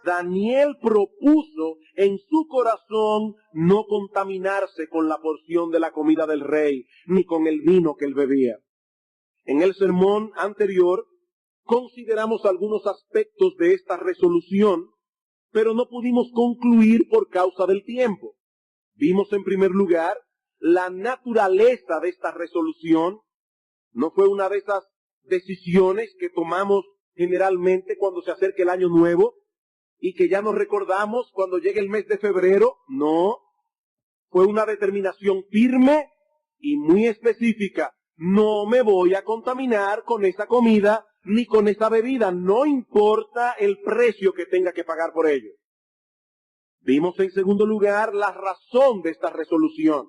Daniel propuso en su corazón no contaminarse con la porción de la comida del rey, ni con el vino que él bebía. En el sermón anterior consideramos algunos aspectos de esta resolución, pero no pudimos concluir por causa del tiempo. Vimos en primer lugar la naturaleza de esta resolución. No fue una de esas decisiones que tomamos generalmente cuando se acerca el año nuevo y que ya nos recordamos cuando llegue el mes de febrero. No, fue una determinación firme y muy específica. No me voy a contaminar con esa comida ni con esa bebida, no importa el precio que tenga que pagar por ello. Vimos en segundo lugar la razón de esta resolución.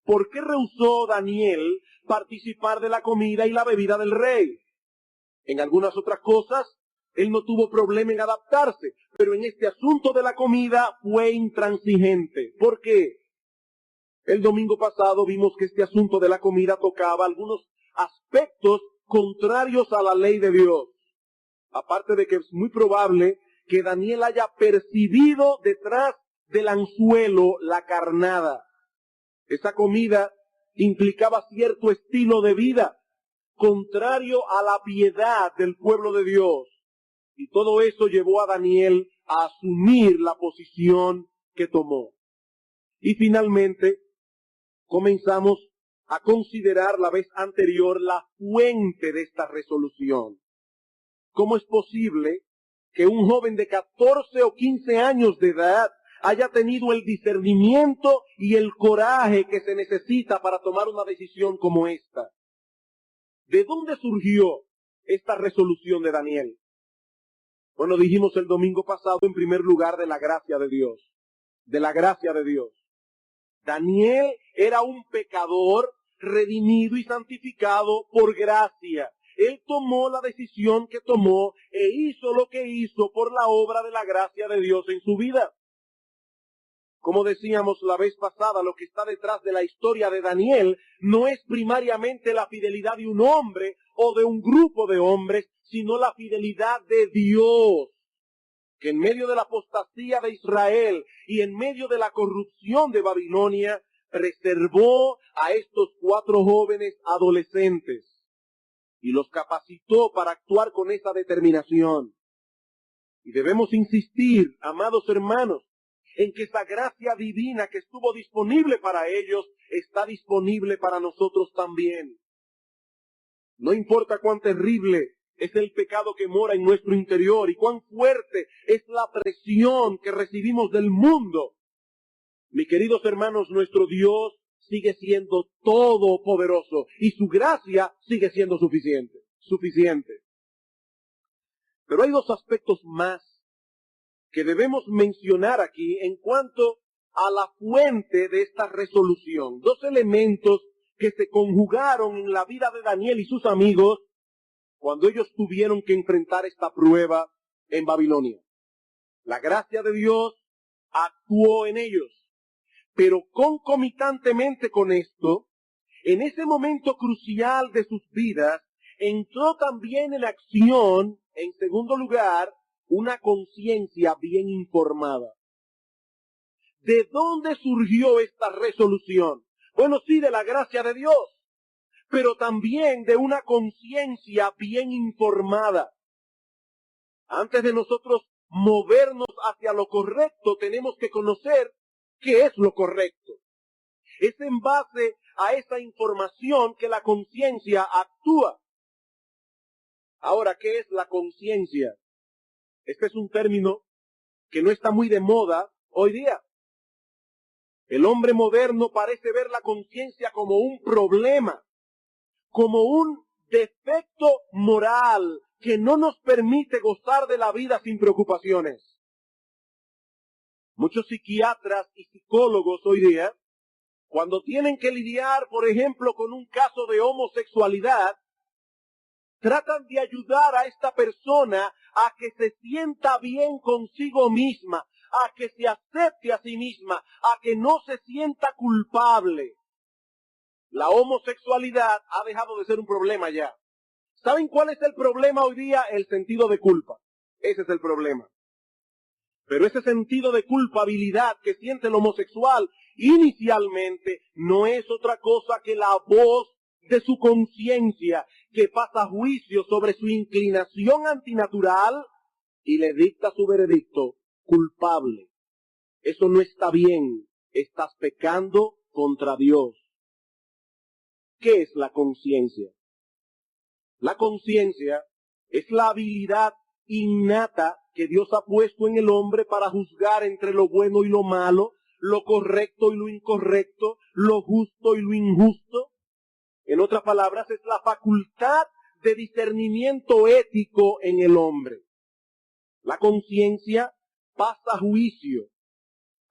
¿Por qué rehusó Daniel participar de la comida y la bebida del rey? En algunas otras cosas, él no tuvo problema en adaptarse, pero en este asunto de la comida fue intransigente. ¿Por qué? El domingo pasado vimos que este asunto de la comida tocaba algunos aspectos contrarios a la ley de Dios. Aparte de que es muy probable que Daniel haya percibido detrás del anzuelo la carnada. Esa comida implicaba cierto estilo de vida contrario a la piedad del pueblo de Dios. Y todo eso llevó a Daniel a asumir la posición que tomó. Y finalmente comenzamos a considerar la vez anterior la fuente de esta resolución. ¿Cómo es posible que un joven de 14 o 15 años de edad haya tenido el discernimiento y el coraje que se necesita para tomar una decisión como esta? ¿De dónde surgió esta resolución de Daniel? Bueno, dijimos el domingo pasado en primer lugar de la gracia de Dios. De la gracia de Dios. Daniel era un pecador redimido y santificado por gracia. Él tomó la decisión que tomó e hizo lo que hizo por la obra de la gracia de Dios en su vida. Como decíamos la vez pasada, lo que está detrás de la historia de Daniel no es primariamente la fidelidad de un hombre o de un grupo de hombres, sino la fidelidad de Dios, que en medio de la apostasía de Israel y en medio de la corrupción de Babilonia, preservó a estos 4 jóvenes adolescentes y los capacitó para actuar con esa determinación. Y debemos insistir, amados hermanos, en que esa gracia divina que estuvo disponible para ellos, está disponible para nosotros también. No importa cuán terrible es el pecado que mora en nuestro interior y cuán fuerte es la presión que recibimos del mundo. Mis queridos hermanos, nuestro Dios sigue siendo todopoderoso y su gracia sigue siendo suficiente. Pero hay 2 aspectos más que debemos mencionar aquí en cuanto a la fuente de esta resolución. 2 elementos que se conjugaron en la vida de Daniel y sus amigos cuando ellos tuvieron que enfrentar esta prueba en Babilonia. La gracia de Dios actuó en ellos, pero concomitantemente con esto, en ese momento crucial de sus vidas, entró también en acción, en segundo lugar, una conciencia bien informada. ¿De dónde surgió esta resolución? Bueno, sí, de la gracia de Dios, pero también de una conciencia bien informada. Antes de nosotros movernos hacia lo correcto, tenemos que conocer qué es lo correcto. Es en base a esa información que la conciencia actúa. Ahora, ¿qué es la conciencia? Este es un término que no está muy de moda hoy día. El hombre moderno parece ver la conciencia como un problema, como un defecto moral que no nos permite gozar de la vida sin preocupaciones. Muchos psiquiatras y psicólogos hoy día, cuando tienen que lidiar, por ejemplo, con un caso de homosexualidad, tratan de ayudar a esta persona a que se sienta bien consigo misma, a que se acepte a sí misma, a que no se sienta culpable. La homosexualidad ha dejado de ser un problema ya. ¿Saben cuál es el problema hoy día? El sentido de culpa. Ese es el problema. Pero ese sentido de culpabilidad que siente el homosexual inicialmente no es otra cosa que la voz de su conciencia que pasa juicio sobre su inclinación antinatural y le dicta su veredicto: culpable. Eso no está bien, estás pecando contra Dios. ¿Qué es la conciencia? La conciencia es la habilidad innata que Dios ha puesto en el hombre para juzgar entre lo bueno y lo malo, lo correcto y lo incorrecto, lo justo y lo injusto. En otras palabras, es la facultad de discernimiento ético en el hombre. La conciencia pasa juicio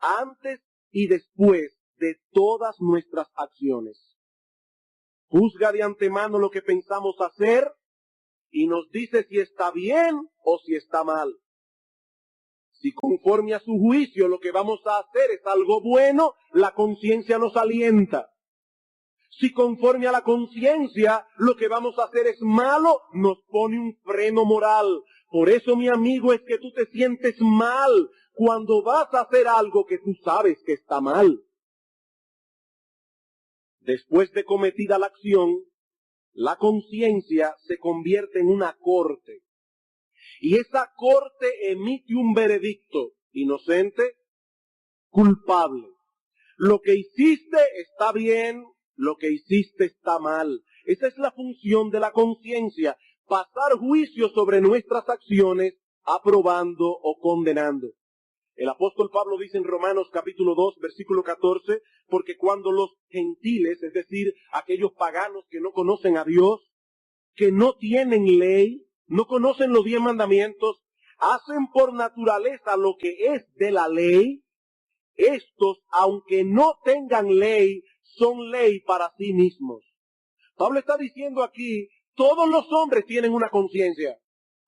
antes y después de todas nuestras acciones. Juzga de antemano lo que pensamos hacer y nos dice si está bien o si está mal. Si conforme a su juicio lo que vamos a hacer es algo bueno, la conciencia nos alienta. Si conforme a la conciencia lo que vamos a hacer es malo, nos pone un freno moral. Por eso, mi amigo, es que tú te sientes mal cuando vas a hacer algo que tú sabes que está mal. Después de cometida la acción, la conciencia se convierte en una corte. Y esa corte emite un veredicto: inocente, culpable. Lo que hiciste está bien, lo que hiciste está mal. Esa es la función de la conciencia: pasar juicio sobre nuestras acciones, aprobando o condenando. El apóstol Pablo dice en Romanos capítulo 2, versículo 14, porque cuando los gentiles, es decir, aquellos paganos que no conocen a Dios, que no tienen ley, no conocen los 10 mandamientos, hacen por naturaleza lo que es de la ley, estos, aunque no tengan ley, son ley para sí mismos. Pablo está diciendo aquí, todos los hombres tienen una conciencia.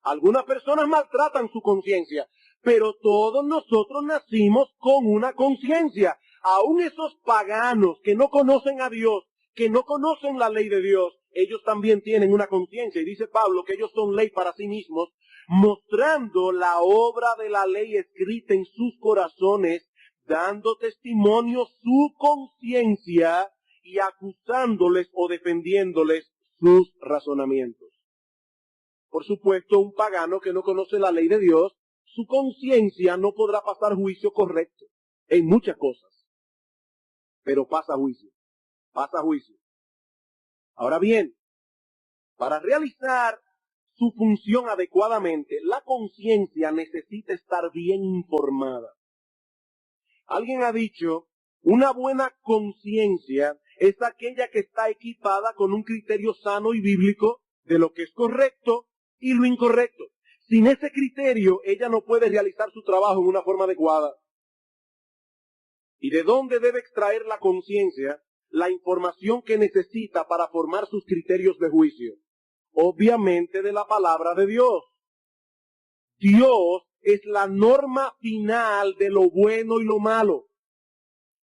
Algunas personas maltratan su conciencia, pero todos nosotros nacimos con una conciencia. Aún esos paganos que no conocen a Dios, que no conocen la ley de Dios, ellos también tienen una conciencia. Y dice Pablo que ellos son ley para sí mismos, mostrando la obra de la ley escrita en sus corazones, dando testimonio su conciencia y acusándoles o defendiéndoles sus razonamientos. Por supuesto, un pagano que no conoce la ley de Dios, su conciencia no podrá pasar juicio correcto en muchas cosas, pero pasa juicio. Ahora bien, para realizar su función adecuadamente, la conciencia necesita estar bien informada. Alguien ha dicho, una buena conciencia es aquella que está equipada con un criterio sano y bíblico de lo que es correcto y lo incorrecto. Sin ese criterio, ella no puede realizar su trabajo en una forma adecuada. ¿Y de dónde debe extraer la conciencia la información que necesita para formar sus criterios de juicio? Obviamente de la palabra de Dios. Dios es la norma final de lo bueno y lo malo.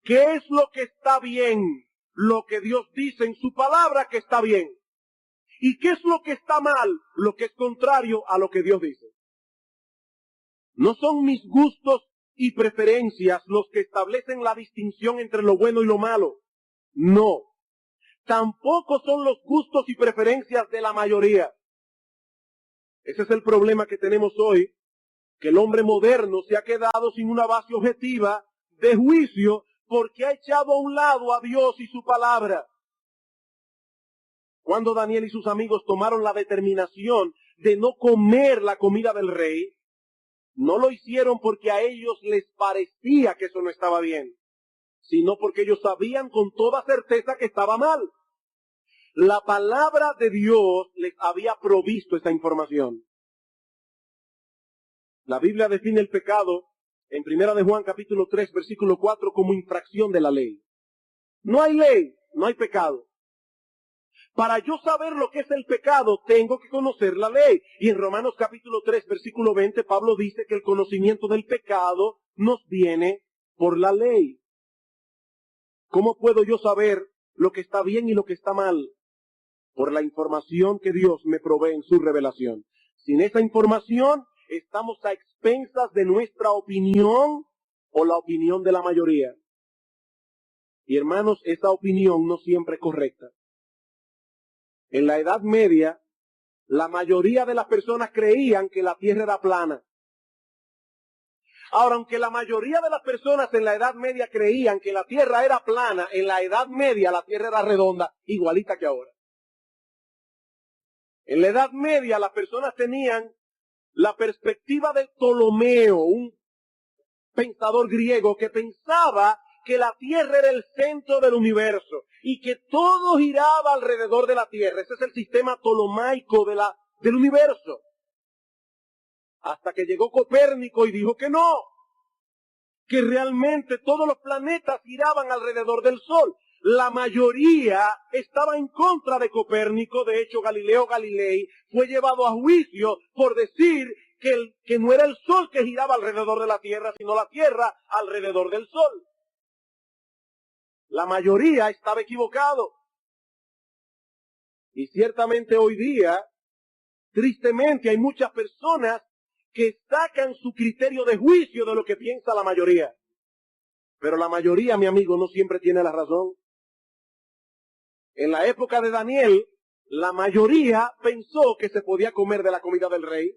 ¿Qué es lo que está bien? Lo que Dios dice en su palabra que está bien. ¿Y qué es lo que está mal? Lo que es contrario a lo que Dios dice. No son mis gustos y preferencias los que establecen la distinción entre lo bueno y lo malo. No. Tampoco son los gustos y preferencias de la mayoría. Ese es el problema que tenemos hoy, que el hombre moderno se ha quedado sin una base objetiva de juicio porque ha echado a un lado a Dios y su palabra. Cuando Daniel y sus amigos tomaron la determinación de no comer la comida del rey, no lo hicieron porque a ellos les parecía que eso no estaba bien, sino porque ellos sabían con toda certeza que estaba mal. La palabra de Dios les había provisto esta información. La Biblia define el pecado en 1 de Juan capítulo 3, versículo 4 como infracción de la ley. No hay ley, no hay pecado. Para yo saber lo que es el pecado, tengo que conocer la ley. Y en Romanos capítulo 3, versículo 20, Pablo dice que el conocimiento del pecado nos viene por la ley. ¿Cómo puedo yo saber lo que está bien y lo que está mal? Por la información que Dios me provee en su revelación. Sin esa información, estamos a expensas de nuestra opinión o la opinión de la mayoría. Y hermanos, esa opinión no siempre es correcta. En la Edad Media, la mayoría de las personas creían que la tierra era plana. Ahora, aunque la mayoría de las personas en la Edad Media creían que la tierra era plana, en la Edad Media la tierra era redonda, igualita que ahora. En la Edad Media las personas tenían la perspectiva de Ptolomeo, un pensador griego que pensaba que la tierra era el centro del universo y que todo giraba alrededor de la tierra. Ese es el sistema ptolomaico del universo. Hasta que llegó Copérnico y dijo que no, que realmente todos los planetas giraban alrededor del Sol. La mayoría estaba en contra de Copérnico. De hecho, Galileo Galilei fue llevado a juicio por decir que no era el Sol que giraba alrededor de la Tierra, sino la Tierra alrededor del Sol. La mayoría estaba equivocado. Y ciertamente hoy día, tristemente, hay muchas personas que sacan su criterio de juicio de lo que piensa la mayoría. Pero la mayoría, mi amigo, no siempre tiene la razón. En la época de Daniel, la mayoría pensó que se podía comer de la comida del rey.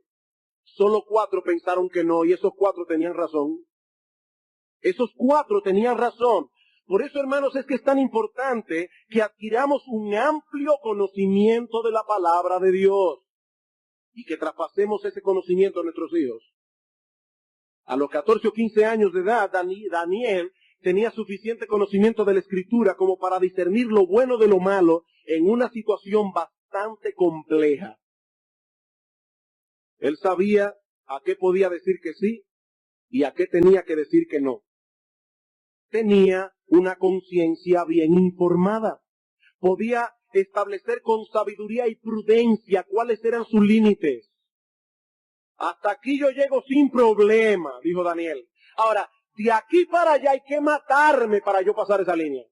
Solo 4 pensaron que no, y esos 4 tenían razón. Esos 4 tenían razón. Por eso, hermanos, es que es tan importante que adquiramos un amplio conocimiento de la palabra de Dios y que traspasemos ese conocimiento a nuestros hijos. A los 14 o 15 años de edad, Daniel tenía suficiente conocimiento de la Escritura como para discernir lo bueno de lo malo en una situación bastante compleja. Él sabía a qué podía decir que sí y a qué tenía que decir que no. Tenía una conciencia bien informada. Podía establecer con sabiduría y prudencia cuáles eran sus límites. Hasta aquí yo llego sin problema, dijo Daniel. Ahora, de aquí para allá hay que matarme para yo pasar esa línea.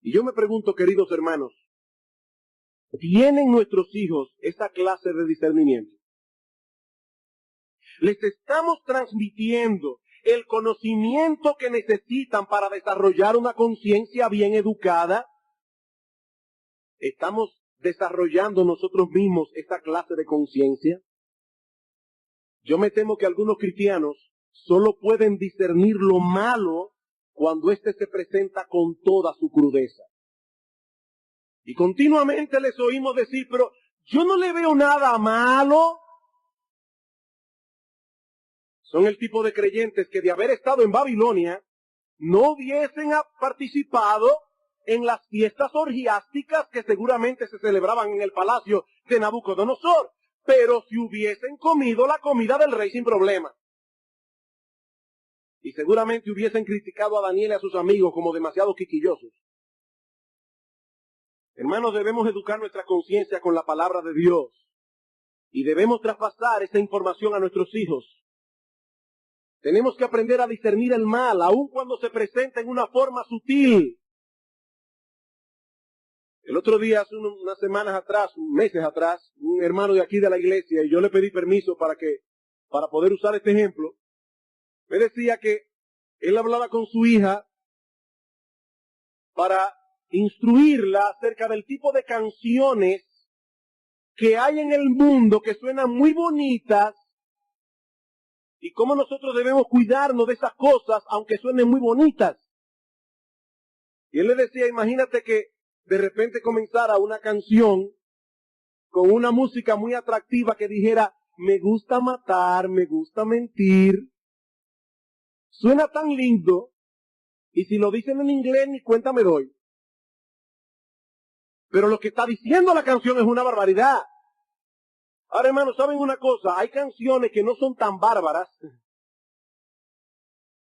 Y yo me pregunto, queridos hermanos, ¿tienen nuestros hijos esa clase de discernimiento? ¿Les estamos transmitiendo el conocimiento que necesitan para desarrollar una conciencia bien educada? ¿Estamos desarrollando nosotros mismos esta clase de conciencia? Yo me temo que algunos cristianos solo pueden discernir lo malo cuando éste se presenta con toda su crudeza. Y continuamente les oímos decir, pero yo no le veo nada malo. Son el tipo de creyentes que de haber estado en Babilonia no hubiesen participado en las fiestas orgiásticas que seguramente se celebraban en el palacio de Nabucodonosor, pero si hubiesen comido la comida del rey sin problema. Y seguramente hubiesen criticado a Daniel y a sus amigos como demasiado quisquillosos. Hermanos, debemos educar nuestra conciencia con la palabra de Dios y debemos traspasar esa información a nuestros hijos. Tenemos que aprender a discernir el mal, aun cuando se presenta en una forma sutil. El otro día, hace unas semanas atrás, meses atrás, un hermano de aquí de la iglesia, y yo le pedí permiso para poder usar este ejemplo, me decía que él hablaba con su hija para instruirla acerca del tipo de canciones que hay en el mundo que suenan muy bonitas y cómo nosotros debemos cuidarnos de esas cosas aunque suenen muy bonitas. Y él le decía, imagínate que de repente comenzara una canción con una música muy atractiva que dijera, me gusta matar, me gusta mentir. Suena tan lindo, y si lo dicen en inglés ni cuenta me doy. Pero lo que está diciendo la canción es una barbaridad. Ahora, hermanos, ¿saben una cosa? Hay canciones que no son tan bárbaras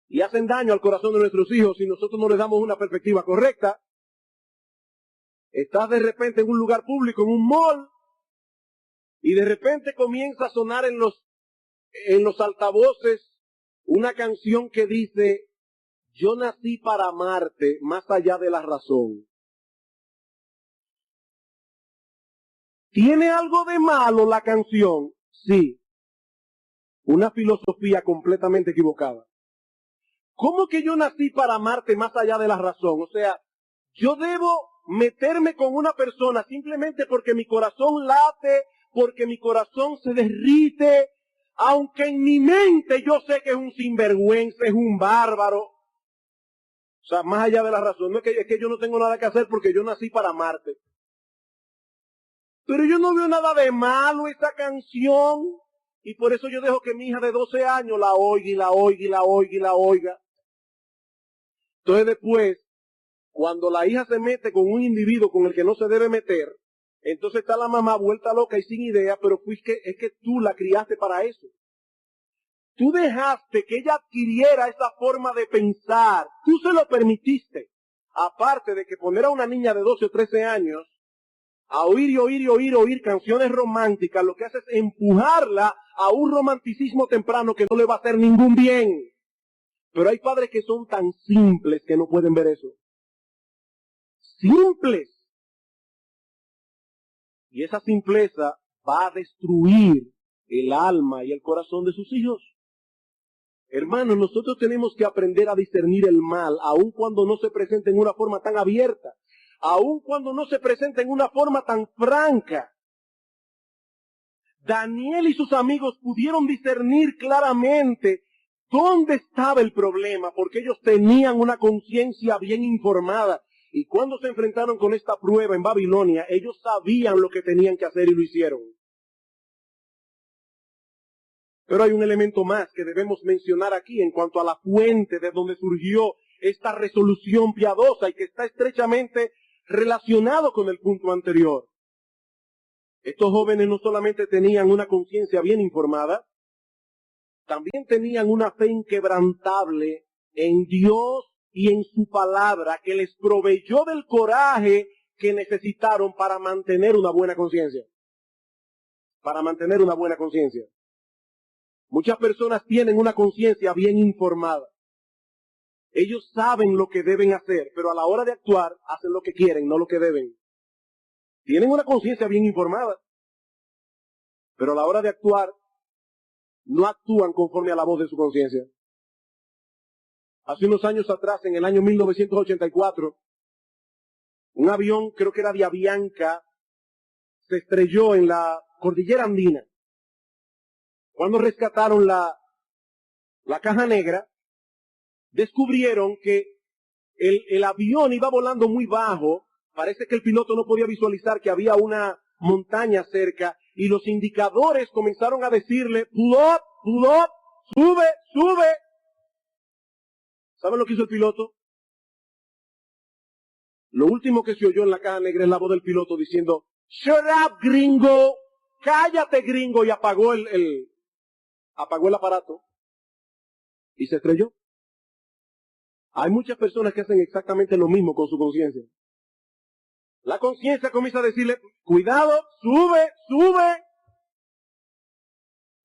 y hacen daño al corazón de nuestros hijos si nosotros no les damos una perspectiva correcta. Estás de repente en un lugar público, en un mall, y de repente comienza a sonar en los altavoces una canción que dice, yo nací para amarte más allá de la razón. ¿Tiene algo de malo la canción? Sí. Una filosofía completamente equivocada. ¿Cómo que yo nací para amarte más allá de la razón? O sea, yo debo meterme con una persona simplemente porque mi corazón late, porque mi corazón se derrite, aunque en mi mente yo sé que es un sinvergüenza, es un bárbaro. O sea, más allá de la razón, no es que yo no tengo nada que hacer porque yo nací para amarte. Pero yo no veo nada de malo esa canción, y por eso yo dejo que mi hija de 12 años la oiga y la oiga y la oiga y la oiga. Entonces después, cuando la hija se mete con un individuo con el que no se debe meter, entonces está la mamá vuelta loca y sin idea, pero es que tú la criaste para eso. Tú dejaste que ella adquiriera esa forma de pensar. Tú se lo permitiste. Aparte de que poner a una niña de 12 o 13 años a oír y oír y oír, oír canciones románticas, lo que hace es empujarla a un romanticismo temprano que no le va a hacer ningún bien. Pero hay padres que son tan simples que no pueden ver eso. Simples. Y esa simpleza va a destruir el alma y el corazón de sus hijos. Hermanos, nosotros tenemos que aprender a discernir el mal, aun cuando no se presenta en una forma tan abierta, aun cuando no se presenta en una forma tan franca. Daniel y sus amigos pudieron discernir claramente dónde estaba el problema, porque ellos tenían una conciencia bien informada. Y cuando se enfrentaron con esta prueba en Babilonia, ellos sabían lo que tenían que hacer y lo hicieron. Pero hay un elemento más que debemos mencionar aquí en cuanto a la fuente de donde surgió esta resolución piadosa y que está estrechamente relacionado con el punto anterior. Estos jóvenes no solamente tenían una conciencia bien informada, también tenían una fe inquebrantable en Dios y en su palabra que les proveyó del coraje que necesitaron para mantener una buena conciencia. Para mantener una buena conciencia. Muchas personas tienen una conciencia bien informada. Ellos saben lo que deben hacer, pero a la hora de actuar hacen lo que quieren, no lo que deben. Tienen una conciencia bien informada, pero a la hora de actuar no actúan conforme a la voz de su conciencia. Hace unos años atrás, en el año 1984, un avión, creo que era de Avianca, se estrelló en la cordillera andina. Cuando rescataron la caja negra, descubrieron que el avión iba volando muy bajo. Parece que el piloto no podía visualizar que había una montaña cerca y los indicadores comenzaron a decirle, pull up, sube, sube. ¿Saben lo que hizo el piloto? Lo último que se oyó en la caja negra es la voz del piloto diciendo, shut up, gringo, cállate, gringo, y apagó el aparato y se estrelló. Hay muchas personas que hacen exactamente lo mismo con su conciencia. La conciencia comienza a decirle, cuidado, sube, sube.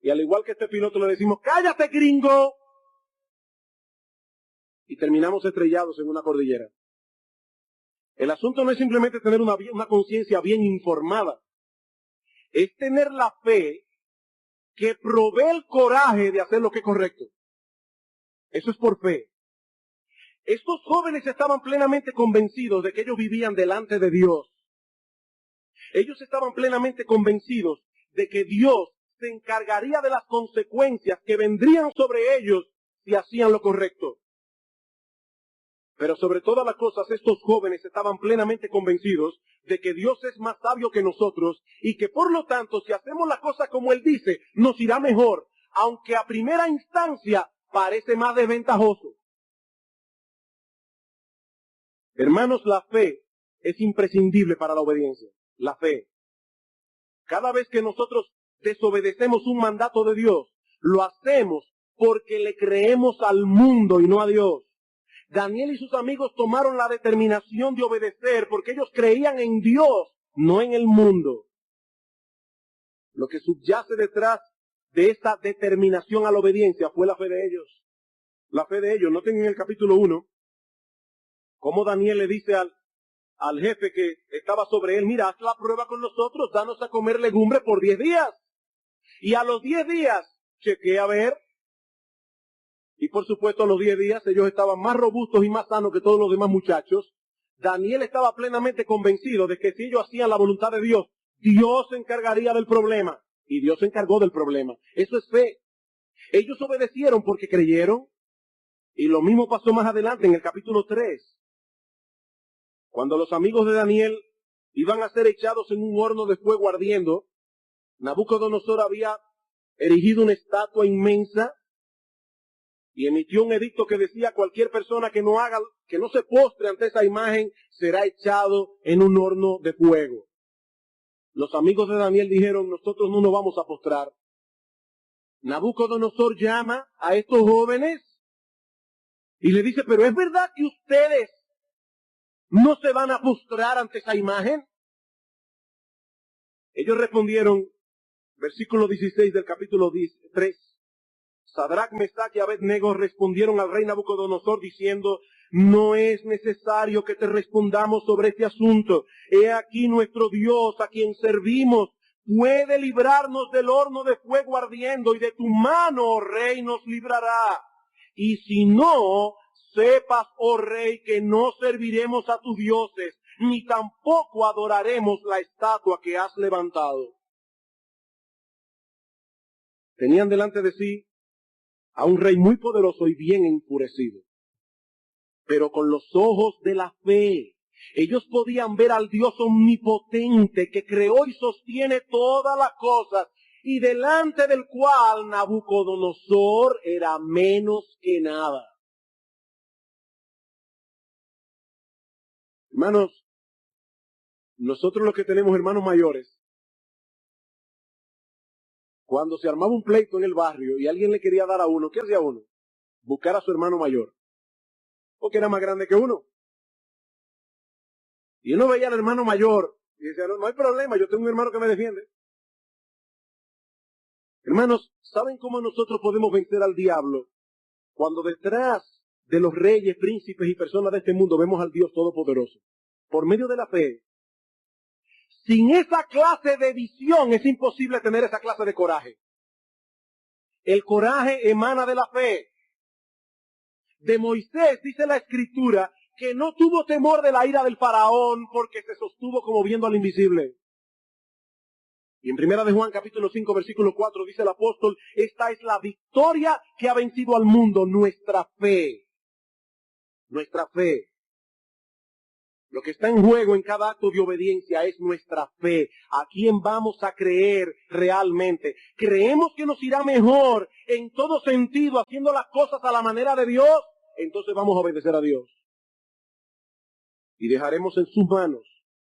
Y al igual que este piloto le decimos, cállate, gringo. Y terminamos estrellados en una cordillera. El asunto no es simplemente tener una conciencia bien informada. Es tener la fe que provee el coraje de hacer lo que es correcto. Eso es por fe. Estos jóvenes estaban plenamente convencidos de que ellos vivían delante de Dios. Ellos estaban plenamente convencidos de que Dios se encargaría de las consecuencias que vendrían sobre ellos si hacían lo correcto. Pero sobre todas las cosas, estos jóvenes estaban plenamente convencidos de que Dios es más sabio que nosotros y que por lo tanto, si hacemos las cosas como Él dice, nos irá mejor, aunque a primera instancia parece más desventajoso. Hermanos, la fe es imprescindible para la obediencia. La fe. Cada vez que nosotros desobedecemos un mandato de Dios, lo hacemos porque le creemos al mundo y no a Dios. Daniel y sus amigos tomaron la determinación de obedecer porque ellos creían en Dios, no en el mundo. Lo que subyace detrás de esta determinación a la obediencia fue la fe de ellos. La fe de ellos. Noten en el capítulo 1 cómo Daniel le dice al jefe que estaba sobre él, mira, haz la prueba con nosotros, danos a comer legumbre por 10 días. Y a los 10 días, chequeé a ver, y por supuesto a los 10 días ellos estaban más robustos y más sanos que todos los demás muchachos. Daniel estaba plenamente convencido de que si ellos hacían la voluntad de Dios, Dios se encargaría del problema. Y Dios se encargó del problema. Eso es fe. Ellos obedecieron porque creyeron. Y lo mismo pasó más adelante en el capítulo 3. Cuando los amigos de Daniel iban a ser echados en un horno de fuego ardiendo, Nabucodonosor había erigido una estatua inmensa y emitió un edicto que decía: cualquier persona que no se postre ante esa imagen será echado en un horno de fuego. Los amigos de Daniel dijeron: nosotros no nos vamos a postrar. Nabucodonosor llama a estos jóvenes y le dice: pero ¿es verdad que ustedes no se van a postrar ante esa imagen? Ellos respondieron, versículo 16 del capítulo 3. Sadrach, Mesach y Abednego respondieron al rey Nabucodonosor diciendo: no es necesario que te respondamos sobre este asunto. He aquí nuestro Dios, a quien servimos, puede librarnos del horno de fuego ardiendo, y de tu mano, oh rey, nos librará. Y si no, sepas, oh rey, que no serviremos a tus dioses, ni tampoco adoraremos la estatua que has levantado. Tenían delante de sí a un rey muy poderoso y bien enfurecido, pero con los ojos de la fe. Ellos podían ver al Dios omnipotente que creó y sostiene todas las cosas, y delante del cual Nabucodonosor era menos que nada. Hermanos, nosotros los que tenemos hermanos mayores, cuando se armaba un pleito en el barrio y alguien le quería dar a uno, ¿qué hacía uno? Buscar a su hermano mayor, porque era más grande que uno. Y uno veía al hermano mayor y decía: no hay problema, yo tengo un hermano que me defiende. Hermanos, ¿saben cómo nosotros podemos vencer al diablo? Cuando detrás de los reyes, príncipes y personas de este mundo vemos al Dios Todopoderoso, por medio de la fe. Sin esa clase de visión es imposible tener esa clase de coraje. El coraje emana de la fe. De Moisés dice la Escritura que no tuvo temor de la ira del faraón porque se sostuvo como viendo al invisible. Y en Primera de Juan capítulo 5 versículo 4 dice el apóstol: esta es la victoria que ha vencido al mundo, nuestra fe. Nuestra fe. Lo que está en juego en cada acto de obediencia es nuestra fe. ¿A quién vamos a creer realmente? ¿Creemos que nos irá mejor en todo sentido haciendo las cosas a la manera de Dios? Entonces vamos a obedecer a Dios. Y dejaremos en sus manos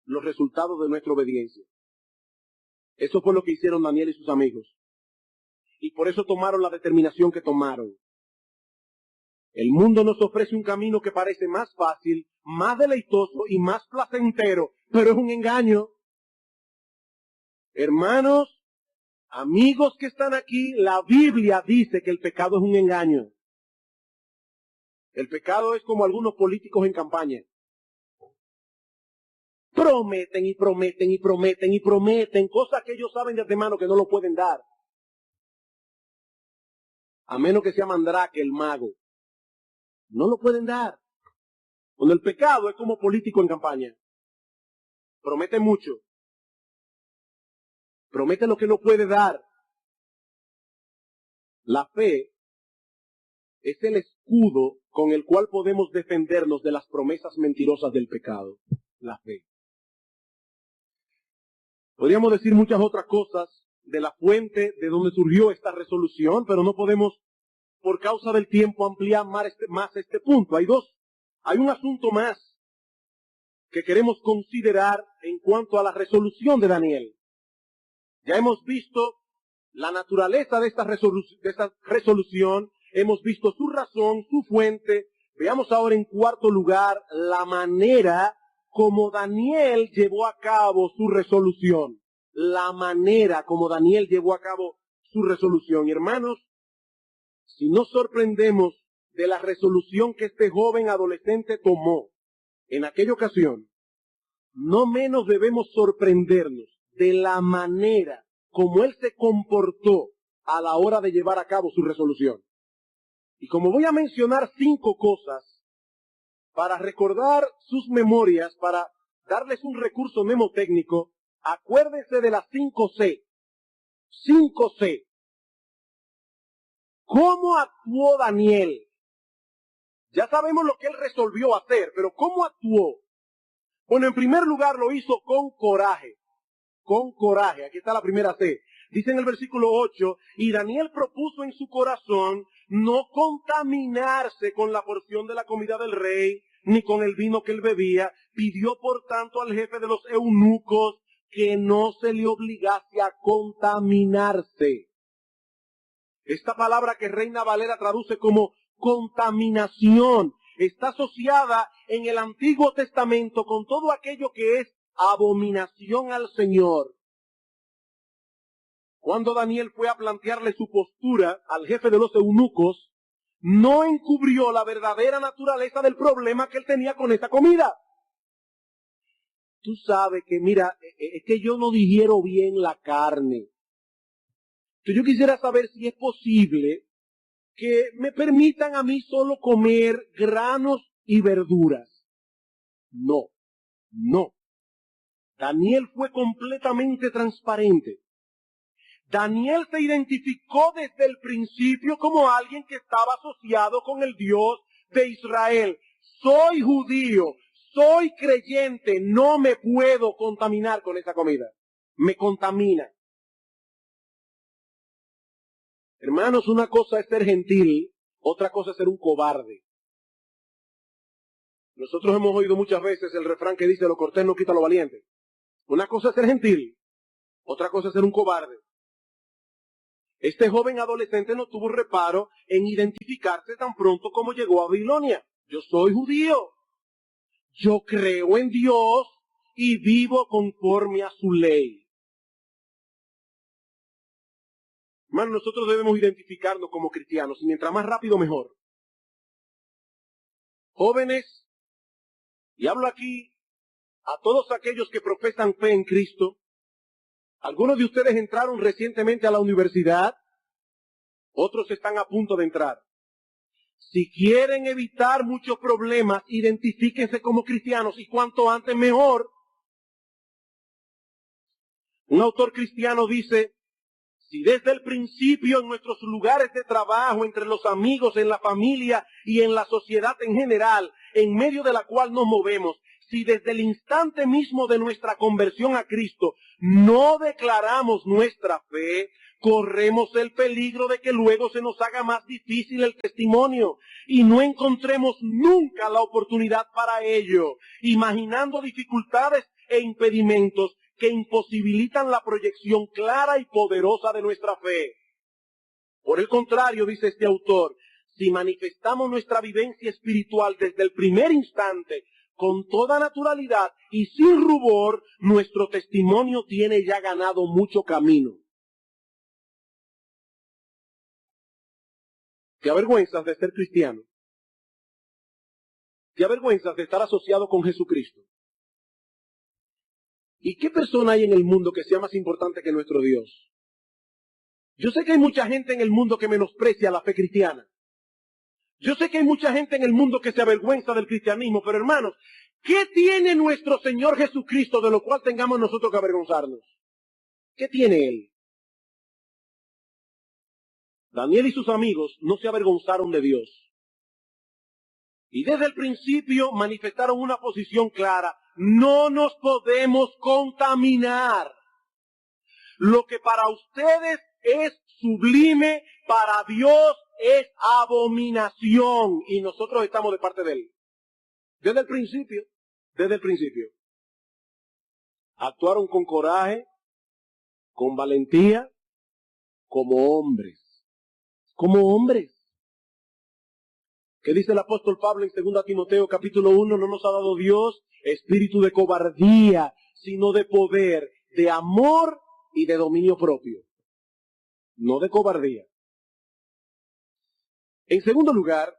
los resultados de nuestra obediencia. Eso fue lo que hicieron Daniel y sus amigos. Y por eso tomaron la determinación que tomaron. El mundo nos ofrece un camino que parece más fácil, más deleitoso y más placentero, pero es un engaño. Hermanos, amigos que están aquí, la Biblia dice que el pecado es un engaño. El pecado es como algunos políticos en campaña. Prometen y prometen y prometen y prometen cosas que ellos saben de antemano que no lo pueden dar. A menos que sea Mandrake, el mago. No lo pueden dar. Cuando el pecado es como político en campaña. Promete mucho. Promete lo que no puede dar. La fe es el escudo con el cual podemos defendernos de las promesas mentirosas del pecado. La fe. Podríamos decir muchas otras cosas de la fuente de donde surgió esta resolución, pero no podemos, por causa del tiempo, ampliar más este punto. Hay un asunto más que queremos considerar en cuanto a la resolución de Daniel. Ya hemos visto la naturaleza de esta resolución, hemos visto su razón, su fuente. Veamos ahora en cuarto lugar la manera como Daniel llevó a cabo su resolución. La manera como Daniel llevó a cabo su resolución. Y hermanos, si nos sorprendemos de la resolución que este joven adolescente tomó en aquella ocasión, no menos debemos sorprendernos de la manera como él se comportó a la hora de llevar a cabo su resolución. Y como voy a mencionar 5 cosas para recordar sus memorias, para darles un recurso mnemotécnico, acuérdense de las 5C. 5C. ¿Cómo actuó Daniel? Ya sabemos lo que él resolvió hacer, pero ¿cómo actuó? Bueno, en primer lugar lo hizo con coraje. Con coraje. Aquí está la primera C. Dice en el versículo 8, y Daniel propuso en su corazón no contaminarse con la porción de la comida del rey, ni con el vino que él bebía. Pidió por tanto al jefe de los eunucos que no se le obligase a contaminarse. Esta palabra que Reina Valera traduce como contaminación está asociada en el Antiguo Testamento con todo aquello que es abominación al Señor. Cuando Daniel fue a plantearle su postura al jefe de los eunucos, no encubrió la verdadera naturaleza del problema que él tenía con esta comida. Tú sabes que, mira, es que yo no digiero bien la carne. Entonces yo quisiera saber si es posible que me permitan a mí solo comer granos y verduras. No, no. Daniel fue completamente transparente. Daniel se identificó desde el principio como alguien que estaba asociado con el Dios de Israel. Soy judío, soy creyente, no me puedo contaminar con esa comida. Me contamina. Hermanos, una cosa es ser gentil, otra cosa es ser un cobarde. Nosotros hemos oído muchas veces el refrán que dice, lo cortés no quita lo valiente. Una cosa es ser gentil, otra cosa es ser un cobarde. Este joven adolescente no tuvo reparo en identificarse tan pronto como llegó a Babilonia. Yo soy judío. Yo creo en Dios y vivo conforme a su ley. Hermano, nosotros debemos identificarnos como cristianos y mientras más rápido mejor. Jóvenes, y hablo aquí a todos aquellos que profesan fe en Cristo. Algunos de ustedes entraron recientemente a la universidad, otros están a punto de entrar. Si quieren evitar muchos problemas, identifíquense como cristianos y cuanto antes mejor. Un autor cristiano dice, si desde el principio en nuestros lugares de trabajo, entre los amigos, en la familia y en la sociedad en general, en medio de la cual nos movemos, si desde el instante mismo de nuestra conversión a Cristo no declaramos nuestra fe, corremos el peligro de que luego se nos haga más difícil el testimonio y no encontremos nunca la oportunidad para ello, imaginando dificultades e impedimentos que imposibilitan la proyección clara y poderosa de nuestra fe. Por el contrario, dice este autor, si manifestamos nuestra vivencia espiritual desde el primer instante, con toda naturalidad y sin rubor, nuestro testimonio tiene ya ganado mucho camino. ¿Te avergüenzas de ser cristiano? ¿Te avergüenzas de estar asociado con Jesucristo? ¿Y qué persona hay en el mundo que sea más importante que nuestro Dios? Yo sé que hay mucha gente en el mundo que menosprecia la fe cristiana. Yo sé que hay mucha gente en el mundo que se avergüenza del cristianismo, pero hermanos, ¿qué tiene nuestro Señor Jesucristo de lo cual tengamos nosotros que avergonzarnos? ¿Qué tiene Él? Daniel y sus amigos no se avergonzaron de Dios. Y desde el principio manifestaron una posición clara. No nos podemos contaminar. Lo que para ustedes es sublime, para Dios es abominación. Y nosotros estamos de parte de Él. Desde el principio. Actuaron con coraje, con valentía, como hombres. Como hombres. ¿Qué dice el apóstol Pablo en 2 Timoteo capítulo 1? No nos ha dado Dios espíritu de cobardía, sino de poder, de amor y de dominio propio. No de cobardía. En segundo lugar,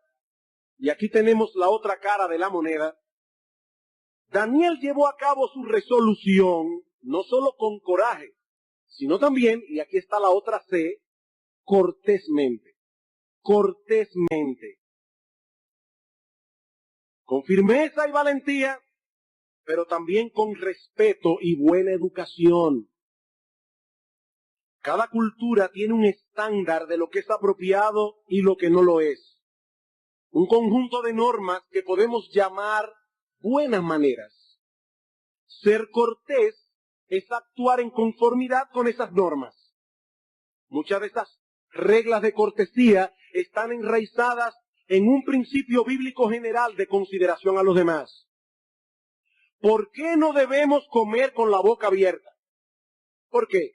y aquí tenemos la otra cara de la moneda, Daniel llevó a cabo su resolución no solo con coraje, sino también, y aquí está la otra C, cortésmente. Cortésmente. Con firmeza y valentía, pero también con respeto y buena educación. Cada cultura tiene un estándar de lo que es apropiado y lo que no lo es. Un conjunto de normas que podemos llamar buenas maneras. Ser cortés es actuar en conformidad con esas normas. Muchas de esas reglas de cortesía están enraizadas en un principio bíblico general de consideración a los demás. ¿Por qué no debemos comer con la boca abierta? ¿Por qué?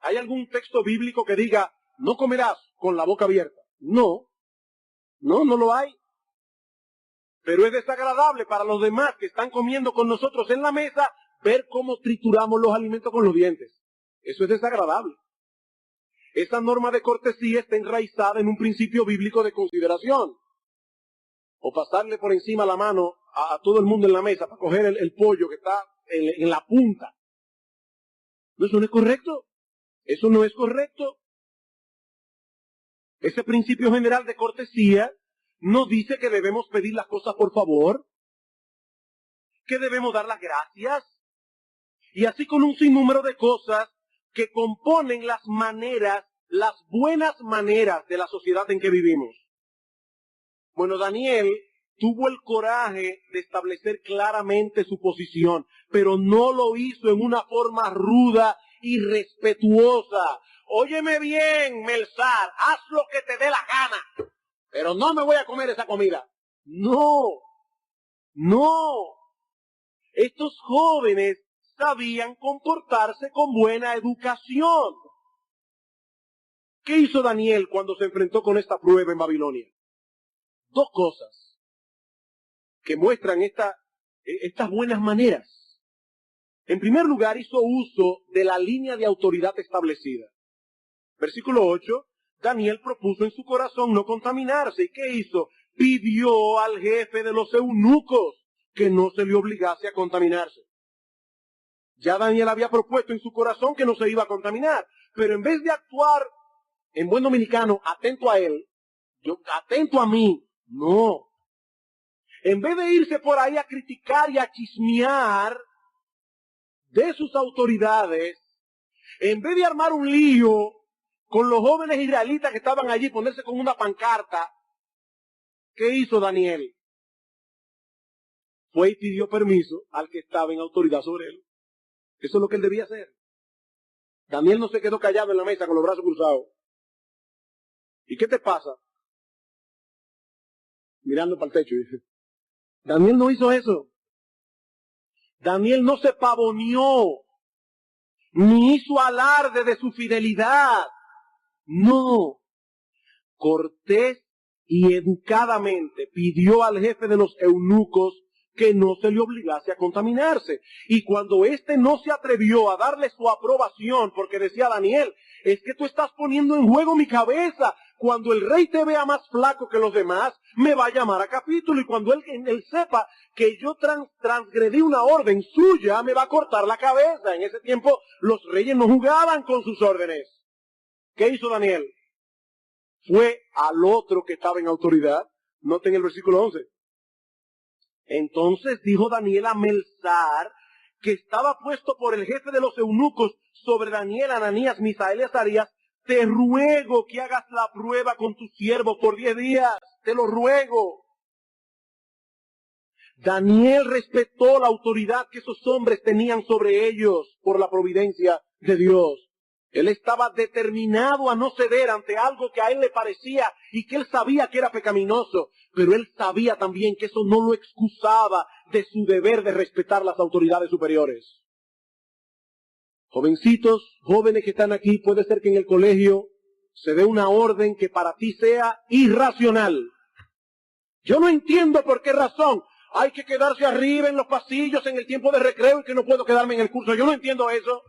¿Hay algún texto bíblico que diga, no comerás con la boca abierta? No, no lo hay. Pero es desagradable para los demás que están comiendo con nosotros en la mesa ver cómo trituramos los alimentos con los dientes. Eso es desagradable. Esa norma de cortesía está enraizada en un principio bíblico de consideración. O pasarle por encima la mano a todo el mundo en la mesa para coger el pollo que está en la punta. ¿No, eso no es correcto? Eso no es correcto. Ese principio general de cortesía nos dice que debemos pedir las cosas por favor, que debemos dar las gracias, y así con un sinnúmero de cosas que componen las maneras, las buenas maneras de la sociedad en que vivimos. Bueno, Daniel tuvo el coraje de establecer claramente su posición, pero no lo hizo en una forma ruda y respetuosa. Óyeme bien, Melzar, haz lo que te dé la gana, pero no me voy a comer esa comida. No. Estos jóvenes sabían comportarse con buena educación. ¿Qué hizo Daniel cuando se enfrentó con esta prueba en Babilonia? Dos cosas que muestran estas buenas maneras. En primer lugar, hizo uso de la línea de autoridad establecida. Versículo 8, Daniel propuso en su corazón no contaminarse. ¿Y qué hizo? Pidió al jefe de los eunucos que no se le obligase a contaminarse. Ya Daniel había propuesto en su corazón que no se iba a contaminar, pero en vez de actuar en buen dominicano, atento a él, atento a mí, no. En vez de irse por ahí a criticar y a chismear de sus autoridades, en vez de armar un lío con los jóvenes israelitas que estaban allí, ponerse con una pancarta, ¿qué hizo Daniel? Fue y pidió permiso al que estaba en autoridad sobre él. Eso es lo que él debía hacer. Daniel no se quedó callado en la mesa con los brazos cruzados. ¿Y qué te pasa? Mirando para el techo. Daniel no hizo eso. Daniel no se pavoneó, ni hizo alarde de su fidelidad. No. Cortés y educadamente pidió al jefe de los eunucos que no se le obligase a contaminarse. Y cuando éste no se atrevió a darle su aprobación, porque decía Daniel, es que tú estás poniendo en juego mi cabeza. Cuando el rey te vea más flaco que los demás, me va a llamar a capítulo. Y cuando él sepa que yo transgredí una orden suya, me va a cortar la cabeza. En ese tiempo los reyes no jugaban con sus órdenes. ¿Qué hizo Daniel? Fue al otro que estaba en autoridad. Noten el versículo 11. Entonces dijo Daniel a Melzar, que estaba puesto por el jefe de los eunucos sobre Daniel, Ananías, Misael y Azarías, te ruego que hagas la prueba con tu siervo por 10 días, te lo ruego. Daniel respetó la autoridad que esos hombres tenían sobre ellos por la providencia de Dios. Él estaba determinado a no ceder ante algo que a él le parecía y que él sabía que era pecaminoso, pero él sabía también que eso no lo excusaba de su deber de respetar las autoridades superiores. Jovencitos, jóvenes que están aquí, puede ser que en el colegio se dé una orden que para ti sea irracional. Yo no entiendo por qué razón hay que quedarse arriba en los pasillos en el tiempo de recreo y que no puedo quedarme en el curso. Yo no entiendo eso.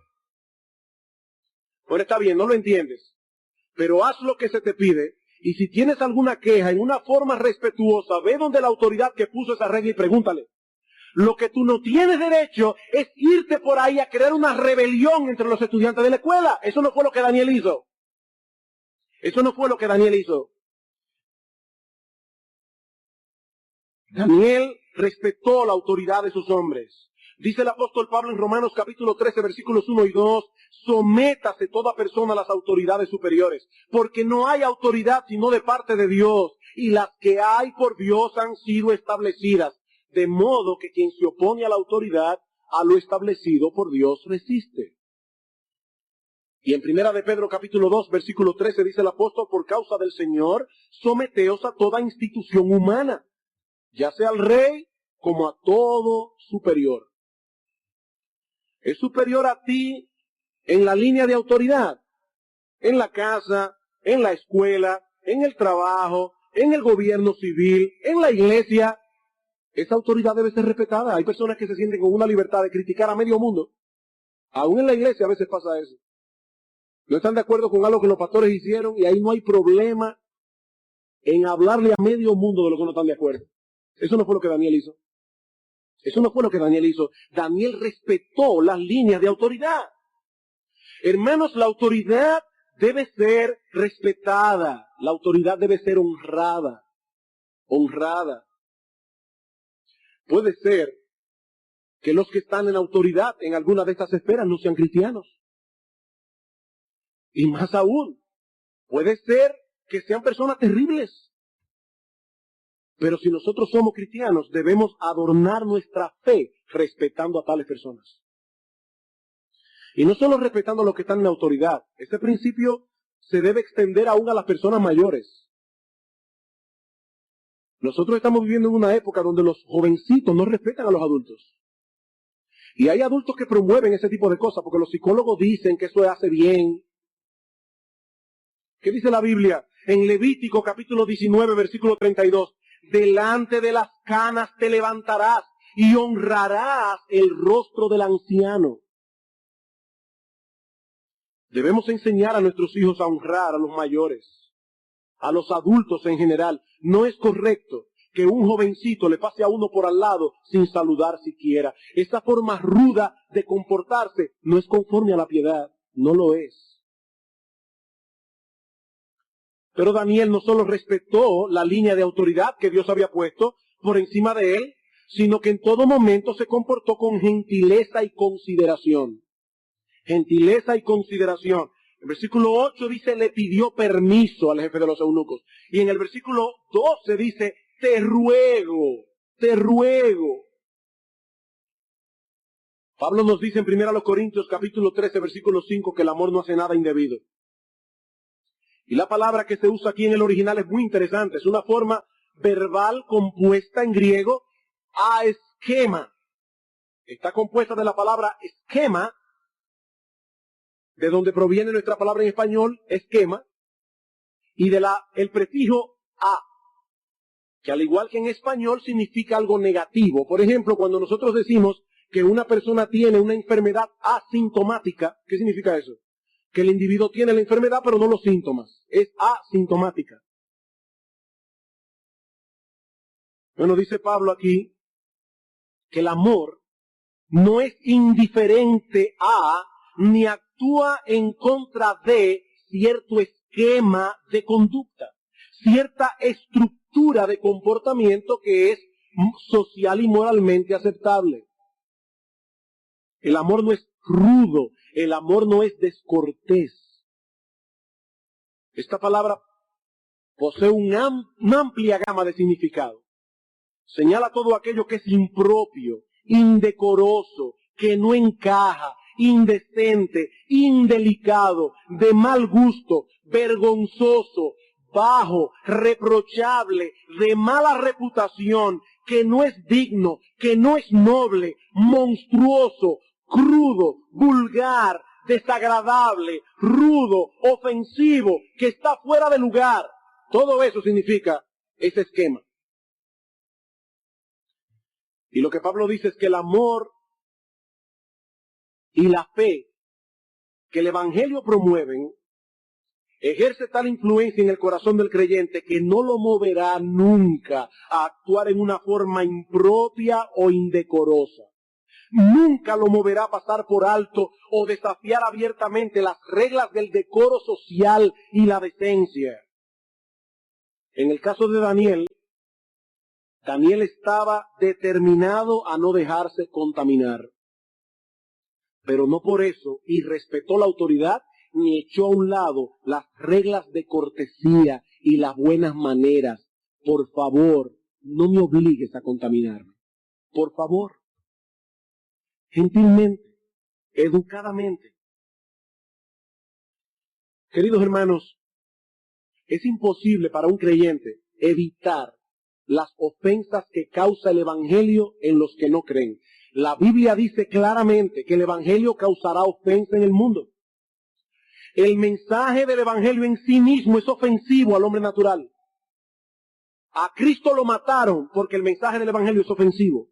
Bueno, está bien, no lo entiendes, pero haz lo que se te pide, y si tienes alguna queja en una forma respetuosa, ve donde la autoridad que puso esa regla y pregúntale. Lo que tú no tienes derecho es irte por ahí a crear una rebelión entre los estudiantes de la escuela. Eso no fue lo que Daniel hizo. Eso no fue lo que Daniel hizo. Daniel respetó la autoridad de sus hombres. Dice el apóstol Pablo en Romanos capítulo 13, versículos 1 y 2, sométase toda persona a las autoridades superiores, porque no hay autoridad sino de parte de Dios, y las que hay por Dios han sido establecidas, de modo que quien se opone a la autoridad, a lo establecido por Dios resiste. Y en Primera de Pedro capítulo 2, versículo 13 dice el apóstol, por causa del Señor, someteos a toda institución humana, ya sea al rey como a todo superior. Es superior a ti en la línea de autoridad, en la casa, en la escuela, en el trabajo, en el gobierno civil, en la iglesia. Esa autoridad debe ser respetada. Hay personas que se sienten con una libertad de criticar a medio mundo. Aún en la iglesia a veces pasa eso. No están de acuerdo con algo que los pastores hicieron y ahí no hay problema en hablarle a medio mundo de lo que no están de acuerdo. Eso no fue lo que Daniel hizo. Eso no fue lo que Daniel hizo. Daniel respetó las líneas de autoridad. Hermanos, la autoridad debe ser respetada. La autoridad debe ser honrada. Honrada. Puede ser que los que están en autoridad en alguna de estas esferas no sean cristianos. Y más aún, puede ser que sean personas terribles. Pero si nosotros somos cristianos, debemos adornar nuestra fe respetando a tales personas. Y no solo respetando a los que están en autoridad. Este principio se debe extender aún a las personas mayores. Nosotros estamos viviendo en una época donde los jovencitos no respetan a los adultos. Y hay adultos que promueven ese tipo de cosas porque los psicólogos dicen que eso hace bien. ¿Qué dice la Biblia? En Levítico capítulo 19, versículo 32. Delante de las canas te levantarás y honrarás el rostro del anciano. Debemos enseñar a nuestros hijos a honrar a los mayores, a los adultos en general. No es correcto que un jovencito le pase a uno por al lado sin saludar siquiera. Esa forma ruda de comportarse no es conforme a la piedad, no lo es. Pero Daniel no solo respetó la línea de autoridad que Dios había puesto por encima de él, sino que en todo momento se comportó con gentileza y consideración. Gentileza y consideración. En el versículo 8 dice, le pidió permiso al jefe de los eunucos. Y en el versículo 12 dice, te ruego, te ruego. Pablo nos dice en 1 Corintios capítulo 13, versículo 5, que el amor no hace nada indebido. Y la palabra que se usa aquí en el original es muy interesante. Es una forma verbal compuesta en griego a esquema. Está compuesta de la palabra esquema, de donde proviene nuestra palabra en español, esquema, y de el prefijo a, que al igual que en español significa algo negativo. Por ejemplo, cuando nosotros decimos que una persona tiene una enfermedad asintomática, ¿qué significa eso? Que el individuo tiene la enfermedad pero no los síntomas. Es asintomática. Bueno, dice Pablo aquí que el amor no es indiferente a ni actúa en contra de cierto esquema de conducta, cierta estructura de comportamiento que es social y moralmente aceptable. El amor no es rudo, el amor no es descortés. Esta palabra posee una amplia gama de significado. Señala todo aquello que es impropio, indecoroso, que no encaja, indecente, indelicado, de mal gusto, vergonzoso, bajo, reprochable, de mala reputación, que no es digno, que no es noble, monstruoso, crudo, vulgar, desagradable, rudo, ofensivo, que está fuera de lugar. Todo eso significa ese esquema. Y lo que Pablo dice es que el amor y la fe que el Evangelio promueven ejerce tal influencia en el corazón del creyente que no lo moverá nunca a actuar en una forma impropia o indecorosa. Nunca lo moverá a pasar por alto o desafiar abiertamente las reglas del decoro social y la decencia. En el caso de Daniel, Daniel estaba determinado a no dejarse contaminar. Pero no por eso irrespetó la autoridad ni echó a un lado las reglas de cortesía y las buenas maneras. Por favor, no me obligues a contaminarme. Por favor. Gentilmente, educadamente. Queridos hermanos, es imposible para un creyente evitar las ofensas que causa el Evangelio en los que no creen. La Biblia dice claramente que el Evangelio causará ofensa en el mundo. El mensaje del Evangelio en sí mismo es ofensivo al hombre natural. A Cristo lo mataron porque el mensaje del Evangelio es ofensivo.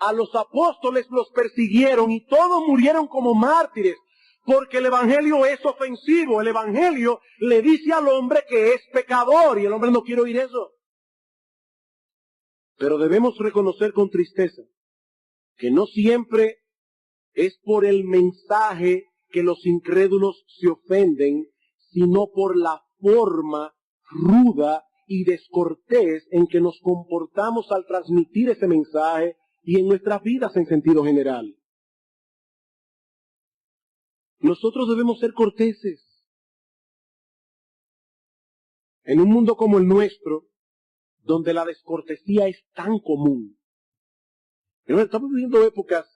A los apóstoles los persiguieron y todos murieron como mártires porque el Evangelio es ofensivo. El Evangelio le dice al hombre que es pecador y el hombre no quiere oír eso. Pero debemos reconocer con tristeza que no siempre es por el mensaje que los incrédulos se ofenden, sino por la forma ruda y descortés en que nos comportamos al transmitir ese mensaje y en nuestras vidas en sentido general. Nosotros debemos ser corteses. En un mundo como el nuestro, donde la descortesía es tan común. Estamos viviendo épocas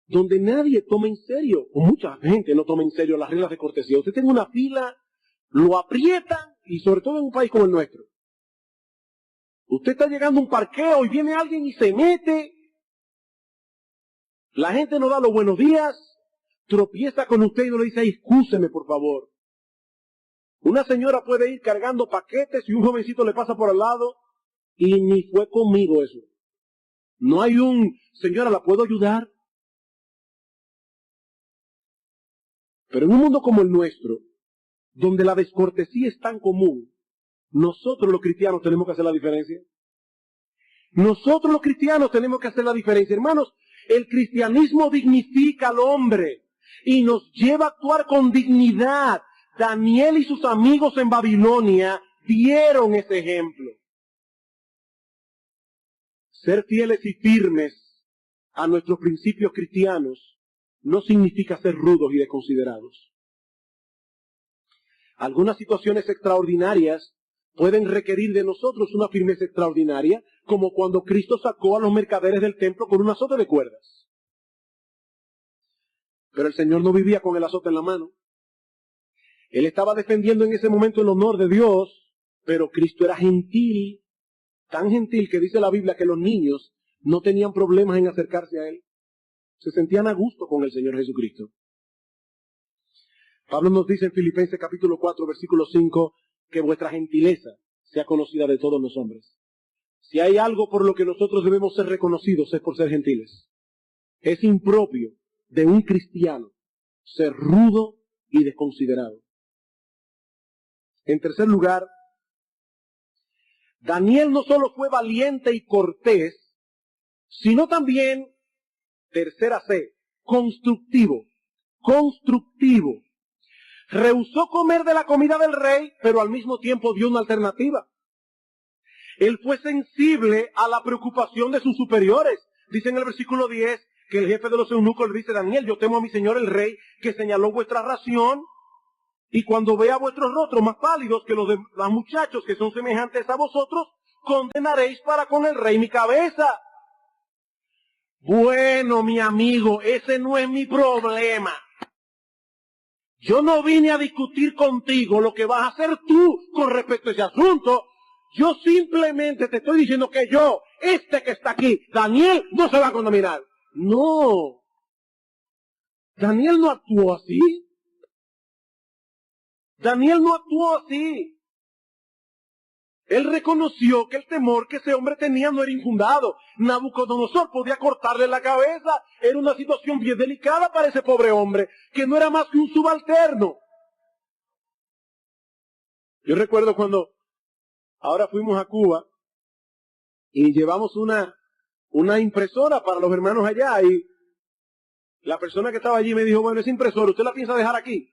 donde nadie toma en serio, o mucha gente no toma en serio las reglas de cortesía. Usted tiene una fila, lo aprietan, y sobre todo en un país como el nuestro. Usted está llegando a un parqueo y viene alguien y se mete. La gente no da los buenos días, tropieza con usted y no le dice, excúseme por favor. Una señora puede ir cargando paquetes y un jovencito le pasa por al lado y ni fue conmigo eso. No hay señora, ¿la puedo ayudar? Pero en un mundo como el nuestro, donde la descortesía es tan común, nosotros los cristianos tenemos que hacer la diferencia. Nosotros los cristianos tenemos que hacer la diferencia. Hermanos, el cristianismo dignifica al hombre y nos lleva a actuar con dignidad. Daniel y sus amigos en Babilonia dieron ese ejemplo. Ser fieles y firmes a nuestros principios cristianos no significa ser rudos y desconsiderados. Algunas situaciones extraordinarias pueden requerir de nosotros una firmeza extraordinaria, como cuando Cristo sacó a los mercaderes del templo con un azote de cuerdas. Pero el Señor no vivía con el azote en la mano. Él estaba defendiendo en ese momento el honor de Dios, pero Cristo era gentil, tan gentil que dice la Biblia que los niños no tenían problemas en acercarse a Él. Se sentían a gusto con el Señor Jesucristo. Pablo nos dice en Filipenses capítulo 4, versículo 5, que vuestra gentileza sea conocida de todos los hombres. Si hay algo por lo que nosotros debemos ser reconocidos es por ser gentiles. Es impropio de un cristiano ser rudo y desconsiderado. En tercer lugar, Daniel no solo fue valiente y cortés, sino también, tercera C, constructivo. Constructivo. Rehusó comer de la comida del rey, pero al mismo tiempo dio una alternativa. Él fue sensible a la preocupación de sus superiores. Dice en el versículo 10 que el jefe de los eunucos le dice, Daniel, yo temo a mi señor el rey, que señaló vuestra ración, y cuando vea vuestros rostros más pálidos que los de los muchachos que son semejantes a vosotros, condenaréis para con el rey mi cabeza. Bueno, mi amigo, ese no es mi problema. Yo no vine a discutir contigo lo que vas a hacer tú con respecto a ese asunto. Yo simplemente te estoy diciendo que que está aquí, Daniel, no se va a contaminar. No. Daniel no actuó así. Daniel no actuó así. Él reconoció que el temor que ese hombre tenía no era infundado. Nabucodonosor podía cortarle la cabeza. Era una situación bien delicada para ese pobre hombre, que no era más que un subalterno. Yo recuerdo cuando ahora fuimos a Cuba y llevamos una impresora para los hermanos allá y la persona que estaba allí me dijo, bueno, esa impresora, ¿usted la piensa dejar aquí?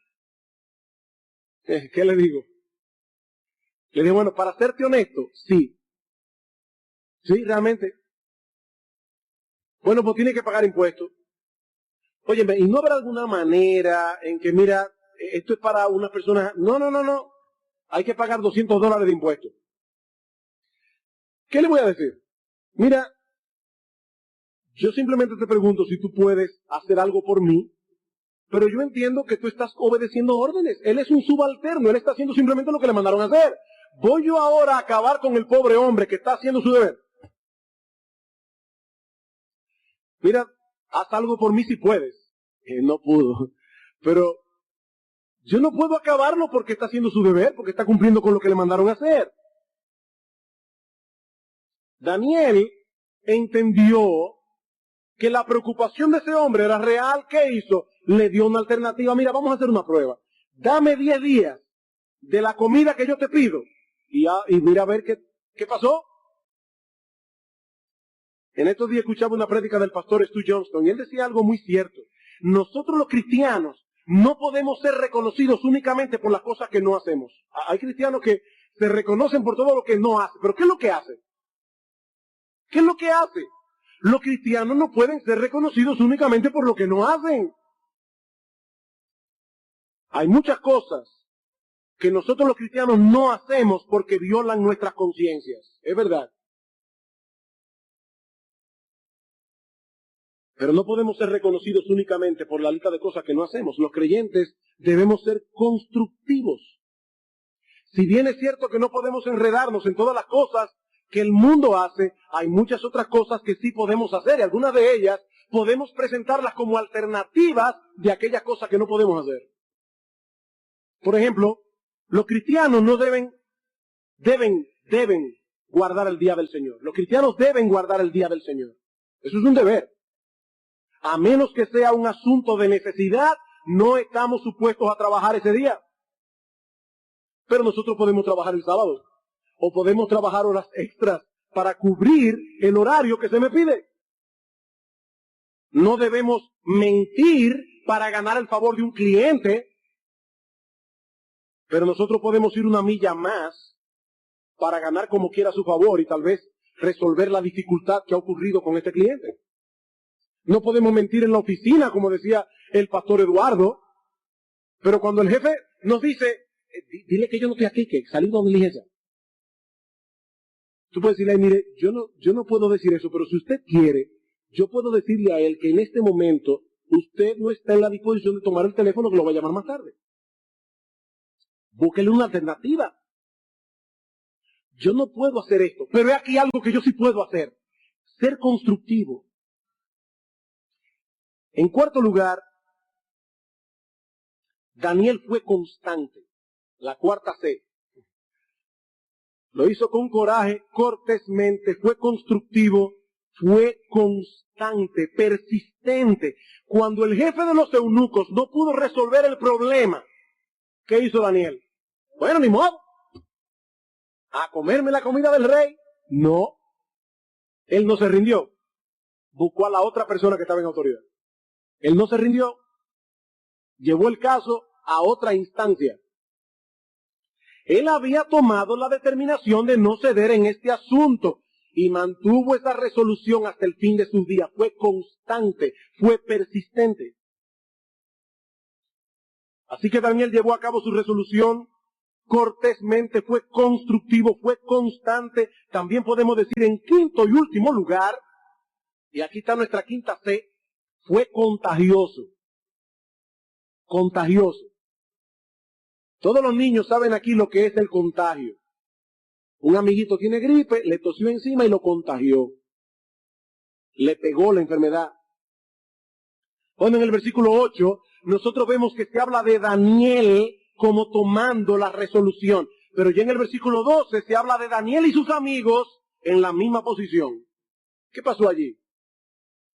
¿Qué le digo? Le dije, bueno, para serte honesto, sí. Sí, realmente. Bueno, pues tiene que pagar impuestos. Óyeme, ¿y no habrá alguna manera en que, mira, esto es para unas personas? No. Hay que pagar $200 de impuestos. ¿Qué le voy a decir? Mira, yo simplemente te pregunto si tú puedes hacer algo por mí, pero yo entiendo que tú estás obedeciendo órdenes. Él es un subalterno, él está haciendo simplemente lo que le mandaron a hacer. ¿Voy yo ahora a acabar con el pobre hombre que está haciendo su deber? Mira, haz algo por mí si puedes. No pudo. Pero yo no puedo acabarlo porque está haciendo su deber, porque está cumpliendo con lo que le mandaron a hacer. Daniel entendió que la preocupación de ese hombre era real. ¿Qué hizo? Le dio una alternativa. Mira, vamos a hacer una prueba. Dame 10 días de la comida que yo te pido. Y mira a ver qué pasó. En estos días escuchaba una prédica del pastor Stu Johnston y él decía algo muy cierto. Nosotros los cristianos no podemos ser reconocidos únicamente por las cosas que no hacemos. Hay cristianos que se reconocen por todo lo que no hacen. ¿Pero qué es lo que hacen? ¿Qué es lo que hace? Los cristianos no pueden ser reconocidos únicamente por lo que no hacen. Hay muchas cosas que nosotros los cristianos no hacemos porque violan nuestras conciencias. Es verdad. Pero no podemos ser reconocidos únicamente por la lista de cosas que no hacemos. Los creyentes debemos ser constructivos. Si bien es cierto que no podemos enredarnos en todas las cosas que el mundo hace, hay muchas otras cosas que sí podemos hacer y algunas de ellas podemos presentarlas como alternativas de aquellas cosas que no podemos hacer. Por ejemplo, los cristianos no deben guardar el día del Señor. Los cristianos deben guardar el día del Señor. Eso es un deber. A menos que sea un asunto de necesidad, no estamos supuestos a trabajar ese día. Pero nosotros podemos trabajar el sábado. O podemos trabajar horas extras para cubrir el horario que se me pide. No debemos mentir para ganar el favor de un cliente. Pero nosotros podemos ir una milla más para ganar como quiera su favor y tal vez resolver la dificultad que ha ocurrido con este cliente. No podemos mentir en la oficina, como decía el pastor Eduardo. Pero cuando el jefe nos dice, dile que yo no estoy aquí, que salí de diligencia. Tú puedes decirle, mire, yo no puedo decir eso, pero si usted quiere, yo puedo decirle a él que en este momento usted no está en la disposición de tomar el teléfono, que lo va a llamar más tarde. Búsquele una alternativa. Yo no puedo hacer esto, pero hay aquí algo que yo sí puedo hacer. Ser constructivo. En cuarto lugar, Daniel fue constante. La cuarta C. Lo hizo con coraje, cortésmente, fue constructivo, fue constante, persistente. Cuando el jefe de los eunucos no pudo resolver el problema, ¿qué hizo Daniel? Bueno, ni modo. ¿A comerme la comida del rey? No. Él no se rindió. Buscó a la otra persona que estaba en autoridad. Él no se rindió. Llevó el caso a otra instancia. Él había tomado la determinación de no ceder en este asunto y mantuvo esa resolución hasta el fin de sus días. Fue constante, fue persistente. Así que Daniel llevó a cabo su resolución cortésmente, fue constructivo, fue constante. También podemos decir en quinto y último lugar, y aquí está nuestra quinta C, fue contagioso. Contagioso. Todos los niños saben aquí lo que es el contagio. Un amiguito tiene gripe, le tosió encima y lo contagió. Le pegó la enfermedad. Bueno, en el versículo 8, nosotros vemos que se habla de Daniel como tomando la resolución. Pero ya en el versículo 12 se habla de Daniel y sus amigos en la misma posición. ¿Qué pasó allí?